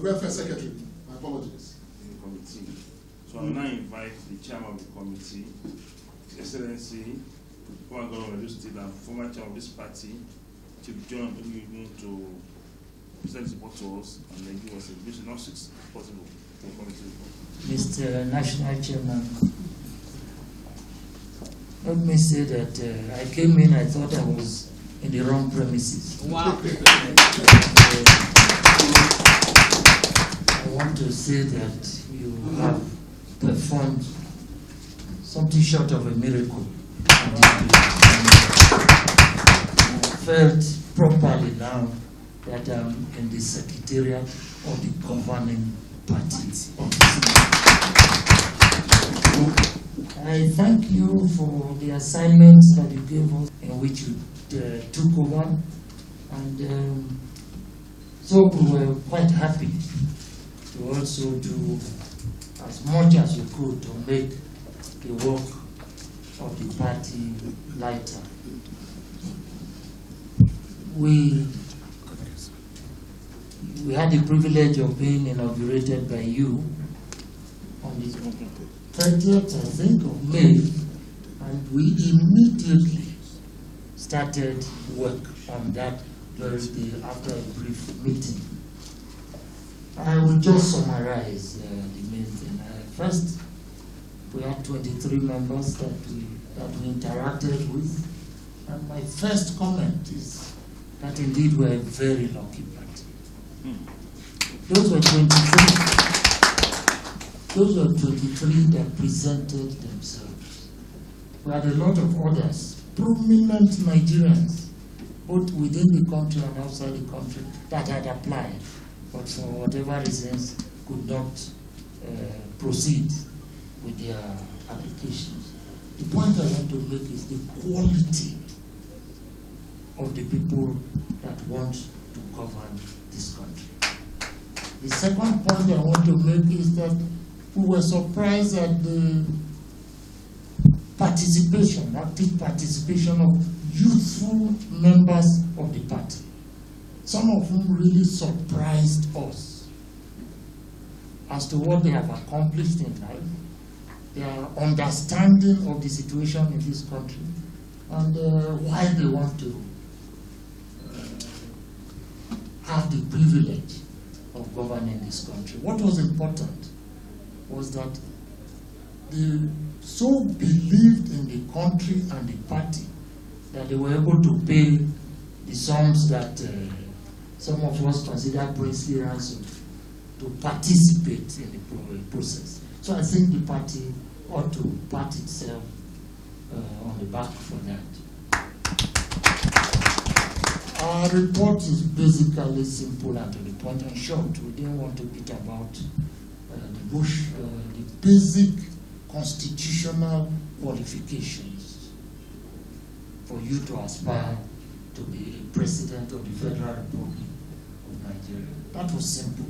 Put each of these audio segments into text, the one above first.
Welfare Secretary. My apologies. In the committee. So I will now invite the chairman of the committee, His Excellency, former Governor of Edo State and former chairman of this party, Chief John Oyegun, to present his report to us and then give us a brief synopsis, if possible, to the committee report. Mr. National Chairman, let me say that I came in, I thought I was in the wrong premises. Wow. I want to say that you have performed something short of a miracle. And I felt properly now that I'm in the secretariat of the governing party of the I thank you for the assignments that you gave us in which you took over, and so we were quite happy to also do as much as we could to make the work of the party lighter. We had the privilege of being inaugurated by you on the 30th, I think, of May, and we immediately started work on that very day after a brief meeting. I will just summarize the main thing. First, we had 23 members that we interacted with, and my first comment is that indeed we're a very lucky party. Those were 23. Those were 23 that presented themselves. We had a lot of others, prominent Nigerians, both within the country and outside the country, that had applied, but for whatever reasons could not proceed with their applications. The point I want to make is the quality of the people that want to govern this country. The second point I want to make is that we were surprised at the participation, active participation of youthful members of the party. Some of whom really surprised us as to what they have accomplished in life, their understanding of the situation in this country, and why they want to have the privilege of governing this country. What was important was that they so believed in the country and the party that they were able to pay the sums that some of us consider princely ransom to participate in the process. So I think the party ought to pat itself on the back for that. Our report is basically simple and to the point and short. We didn't want to beat about the bush. The basic constitutional qualifications for you to aspire to be a president of the Federal Republic of Nigeria. That was simple.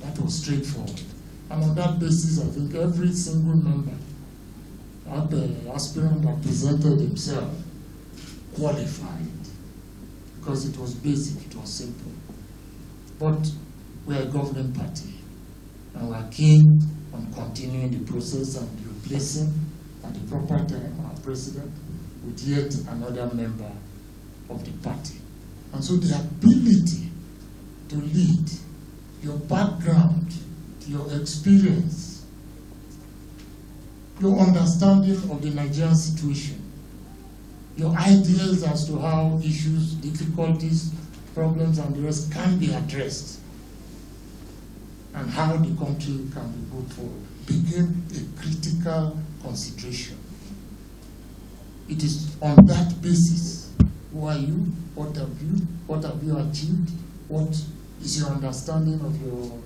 That was straightforward. And on that basis, I think every single member, the aspirant that presented himself, qualified. Because it was basic, it was simple. But we're a governing party, and we're keen on continuing the process and replacing at the proper time our president with yet another member of the party. And so the ability to lead, your background, your experience, your understanding of the Nigerian situation, your ideas as to how issues, difficulties, problems, and the rest can be addressed, and how the country can be put forward, became a critical consideration. It is on that basis. Who are you? What have you achieved? What is your understanding of your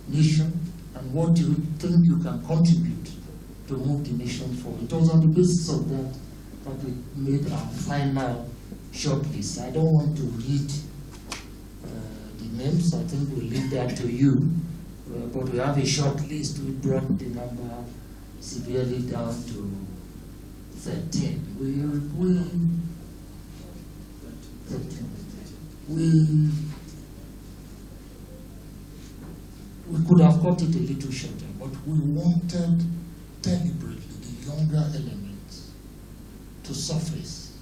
nation? And what do you think you can contribute to move the nation forward? It was on the basis of that we made our final shortlist. I don't want to read the names. I think we'll leave that to you. But we have a shortlist. We brought the number severely down to 13. We could have cut it a little shorter, but we wanted deliberately the younger elements to surface,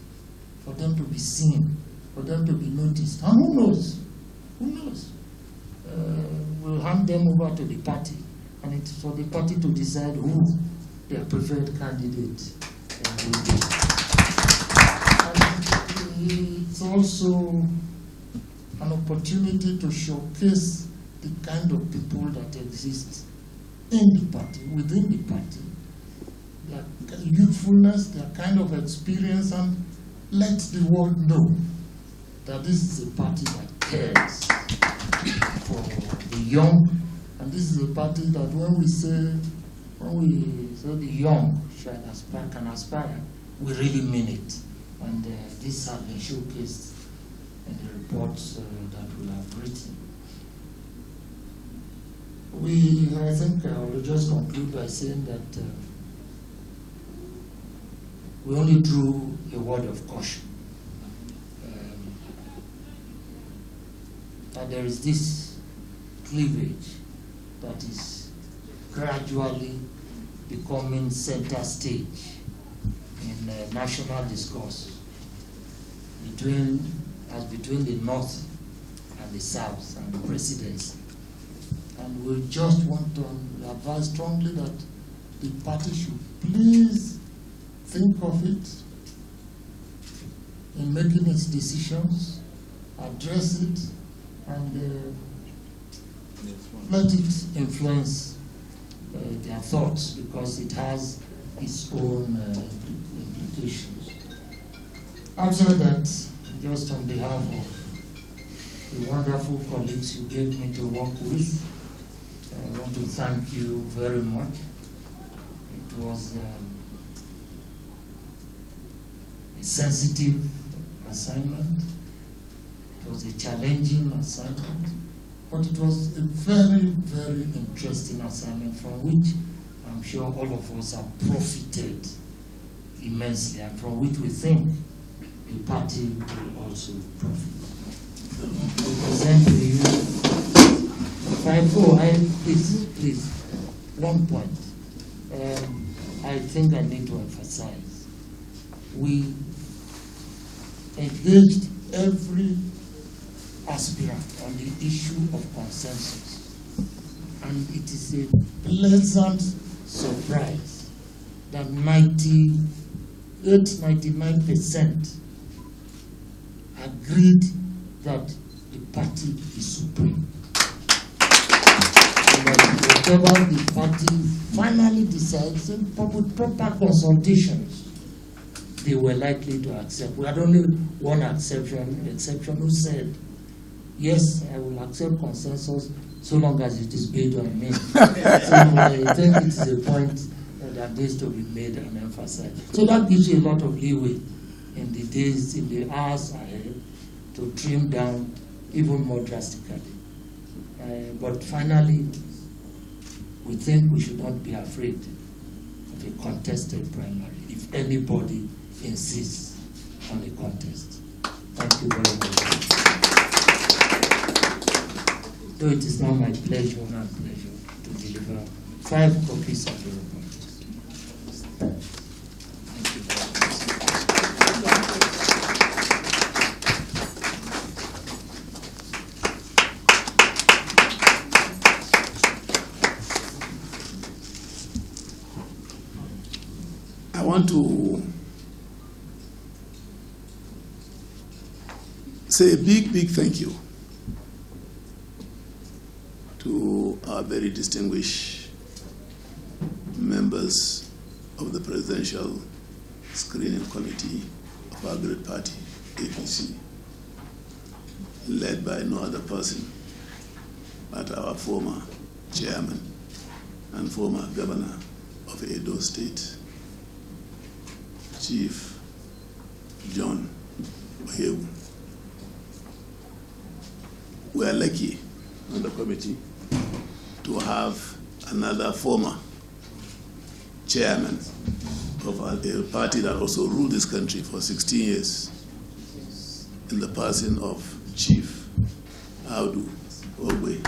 for them to be seen, for them to be noticed. And who knows? Who knows? We'll hand them over to the party, and it's for the party to decide who their preferred candidate will be. And it's also an opportunity to showcase the kind of people that exist in the party, within the party, their youthfulness, their kind of experience, and let the world know that this is a party that cares for the young, and this is a party that when we say the young can aspire, we really mean it. And this has been showcased in the reports that we have written. I think I will just conclude by saying that we only drew a word of caution. And there is this cleavage that is gradually becoming center stage in national discourse between the North and the South and the presidency. And we just want to advise strongly that the party should please think of it in making its decisions, address it, and let it influence their thoughts, because it has its own implications. After that, just on behalf of the wonderful colleagues you gave me to work with, I want to thank you very much. It was a sensitive assignment. It was a challenging assignment, but it was a very, very interesting assignment from which I'm sure all of us have profited immensely, and from which we think the party will also profit. I present to you please, one point. I think I need to emphasize. We engaged every aspirant on the issue of consensus, and it is a pleasant surprise that 99% agreed that the party is supreme. And that whatever the party finally decides, with proper consultations, they were likely to accept. We had only one exception who said, yes, I will accept consensus so long as it is based on me. So I think it is a point that needs to be made and emphasized. So that gives you a lot of leeway in the days, in the hours ahead, to trim down even more drastically. But finally, we think we should not be afraid of a contested primary if anybody insists on a contest. Thank you very much. Though it is now my pleasure to deliver 5 copies of the report. Thank you very much. I want to say a big thank you to our very distinguished members of the Presidential Screening Committee of our great party, APC, led by no other person but our former chairman and former governor of Edo State, Chief John Oyegun. We are lucky on the committee to have another former chairman of a party that also ruled this country for 16 years, in the person of Chief Audu Ogbe.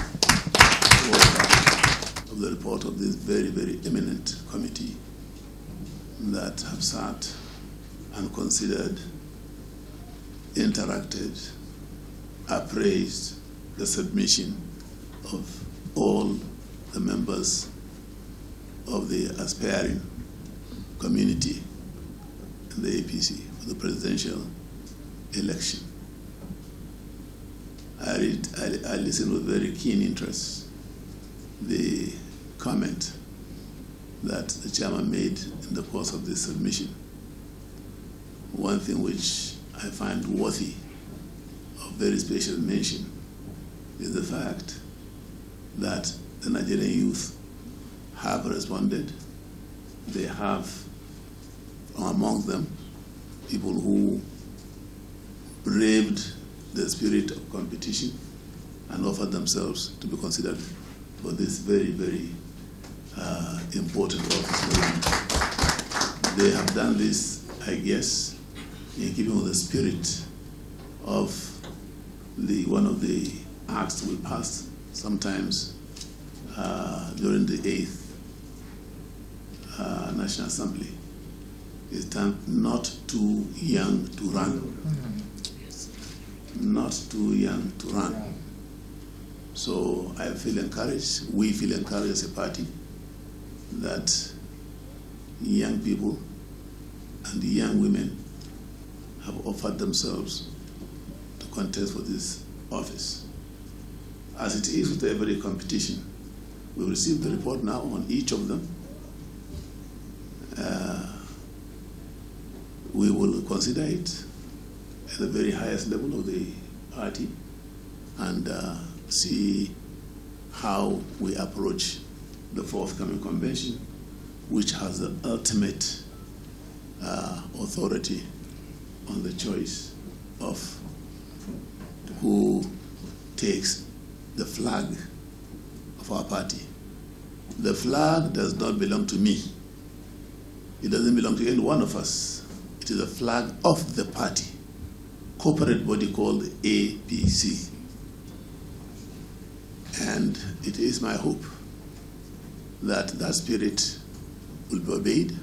the report of this very, very eminent committee that have sat and considered, interacted, appraised the submission of all the members of the aspiring community in the APC for the presidential election. I listened with very keen interest the comment that the chairman made in the course of this submission. One thing which I find worthy of very special mention is the fact that the Nigerian youth have responded. They have among them people who braved the spirit of competition and offered themselves to be considered for this very, very important office. They have done this, I guess, in keeping with the spirit of one of the acts we passed sometimes during the 8th National Assembly. It's termed not too young to run. Not too young to run. So I feel encouraged, we feel encouraged as a party that young people and young women have offered themselves to contest for this office. As it is with every competition, we received the report now on each of them. We will consider it at the very highest level of the party and see how we approach the forthcoming convention, which has the ultimate authority on the choice of who takes the flag of our party. The flag does not belong to me. It doesn't belong to any one of us. It is a flag of the party, corporate body called APC. And it is my hope that that spirit will be obeyed.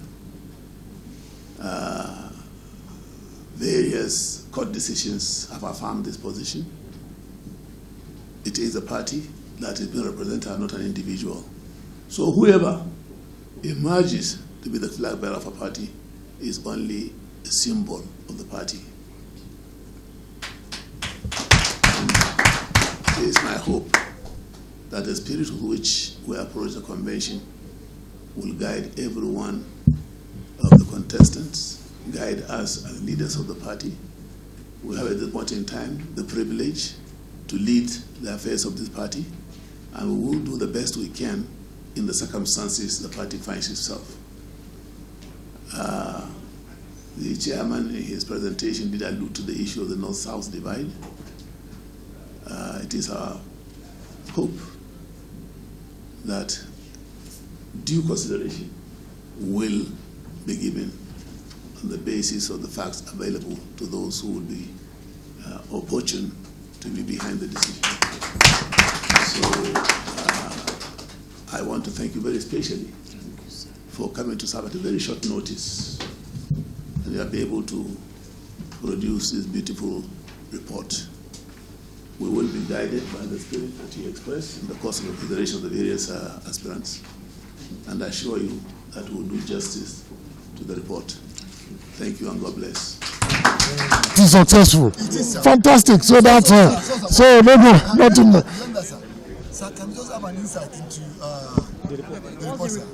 Various court decisions have affirmed this position. It is a party that is being represented, not an individual. So whoever emerges to be the flag bearer of a party is only a symbol of the party. And it is my hope that the spirit with which we approach the convention will guide every one of the contestants, guide us as leaders of the party. We have at this point in time the privilege to lead the affairs of this party, and we will do the best we can in the circumstances the party finds itself. The chairman in his presentation did allude to the issue of the North-South divide. It is our hope that due consideration will be given on the basis of the facts available to those who will be opportune to be behind the decision. So I want to thank you very especially for coming to serve at a very short notice, and you will be able to produce this beautiful report. We will be guided by the spirit that you expressed in the course of the consideration of the various aspirants, and I assure you that we will do justice to the report. Thank you and God bless. It is successful. It is fantastic. So that's so nothing more. Sir, can you just have an insight into the report, sir?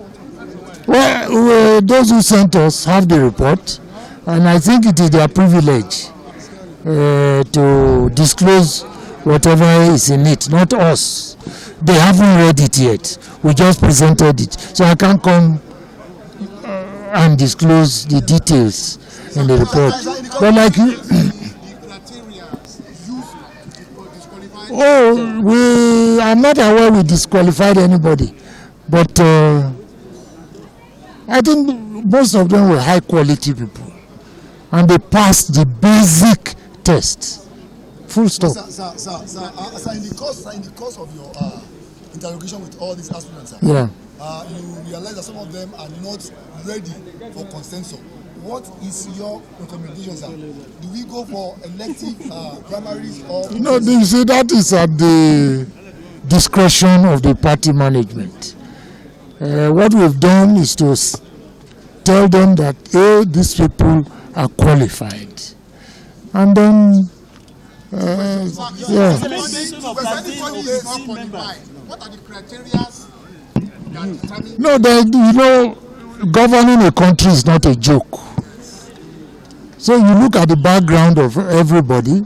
Well, those who sent us have the report, and I think it is their privilege to disclose whatever is in it, not us. They haven't read it yet. We just presented it. So I can't come and disclose the details in the report. But like you, I'm not aware we disqualified anybody, but I think most of them were high quality people, and they passed the basic test. Full stop. Sir, in the course of your interrogation with all these aspirants, sir, Yeah. you realize that some of them are not ready for consensus. What is your recommendation, sir? Do we go for elective primaries or? No, you see, that is at the discretion of the party management. What we've done is to tell them that these people are qualified, and then yeah. What are the criteria? No, governing a country is not a joke. So you look at the background of everybody,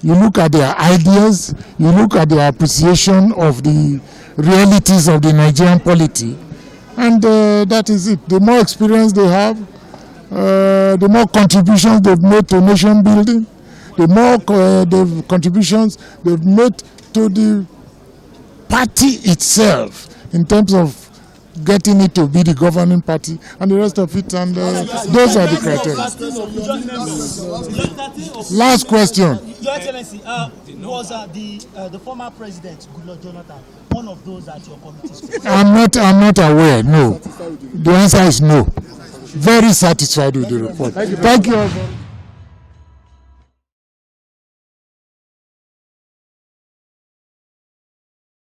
you look at their ideas, you look at their appreciation of the realities of the Nigerian polity, and that is it. The more experience they have, the more contributions they've made to nation building, the more the contributions they've made to the party itself in terms of getting it to be the governing party and the rest of it, and those are the criteria. Last question. Your Excellency, was the former president, Goodluck Jonathan, one of those at your committee? I'm not aware, no. The answer is no. Very satisfied with the report. Thank you.